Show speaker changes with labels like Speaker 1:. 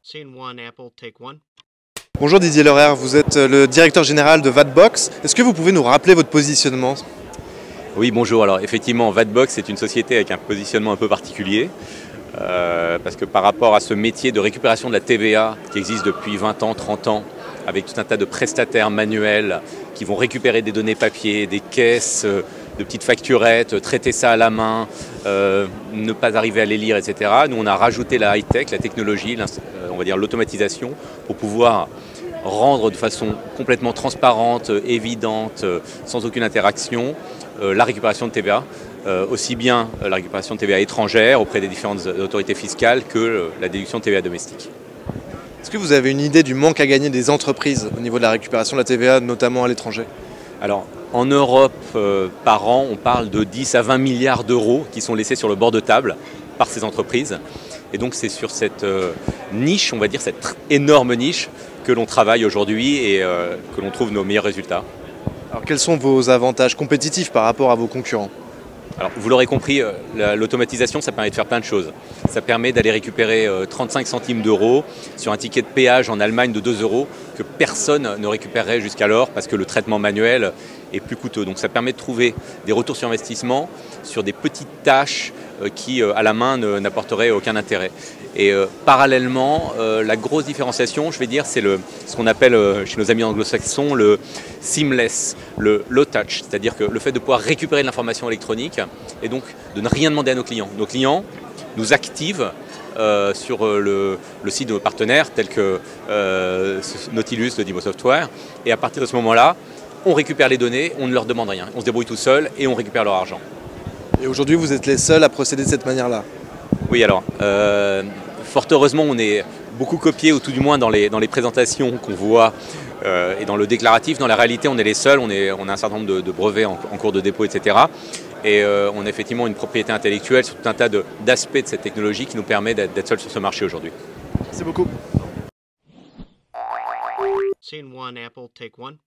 Speaker 1: Scene one, Apple, take one.
Speaker 2: Bonjour Didier Leraire, vous êtes le directeur général de Vadbox. Est-ce que vous pouvez nous rappeler votre positionnement ?
Speaker 3: Oui, bonjour. Alors effectivement, Vadbox est une société avec un positionnement un peu particulier parce que par rapport à ce métier de récupération de la TVA qui existe depuis 20 ans, 30 ans, avec tout un tas de prestataires manuels qui vont récupérer des données papier, des caisses, de petites facturettes, traiter ça à la main, ne pas arriver à les lire, etc. Nous, on a rajouté la high-tech, la technologie, on va dire l'automatisation, pour pouvoir rendre de façon complètement transparente, évidente, sans aucune interaction, la récupération de TVA, aussi bien la récupération de TVA étrangère auprès des différentes autorités fiscales que la déduction de TVA domestique.
Speaker 2: Est-ce que vous avez une idée du manque à gagner des entreprises au niveau de la récupération de la TVA, notamment à l'étranger ?
Speaker 3: Alors, en Europe, par an, on parle de 10 à 20 milliards d'euros qui sont laissés sur le bord de table par ces entreprises. Et donc, c'est sur cette niche, on va dire, cette énorme niche, que l'on travaille aujourd'hui et que l'on trouve nos meilleurs résultats.
Speaker 2: Alors, quels sont vos avantages compétitifs par rapport à vos concurrents ?
Speaker 3: Alors, vous l'aurez compris, l'automatisation, ça permet de faire plein de choses. Ça permet d'aller récupérer 35 centimes d'euros sur un ticket de péage en Allemagne de 2 euros que personne ne récupérerait jusqu'alors parce que le traitement manuel est plus coûteux. Donc ça permet de trouver des retours sur investissement sur des petites tâches qui, à la main, n'apporteraient aucun intérêt. Et parallèlement, la grosse différenciation, je vais dire, c'est ce qu'on appelle chez nos amis anglo-saxons le seamless, le low touch, c'est-à-dire que le fait de pouvoir récupérer de l'information électronique et donc de ne rien demander à nos clients. Nos clients nous activent sur le site de nos partenaires tels que Nautilus, de Dimo Software, et à partir de ce moment-là, on récupère les données, on ne leur demande rien, on se débrouille tout seul et on récupère leur argent.
Speaker 2: Et aujourd'hui, vous êtes les seuls à procéder de cette manière-là ?
Speaker 3: Oui, alors, fort heureusement, on est beaucoup copié, ou tout du moins dans les présentations qu'on voit et dans le déclaratif. Dans la réalité, on est les seuls, on a un certain nombre de brevets en cours de dépôt, etc. Et on a effectivement une propriété intellectuelle sur tout un tas d'aspects de cette technologie qui nous permet d'être seuls sur ce marché aujourd'hui.
Speaker 2: Merci beaucoup.
Speaker 1: Scene one, Apple, take one.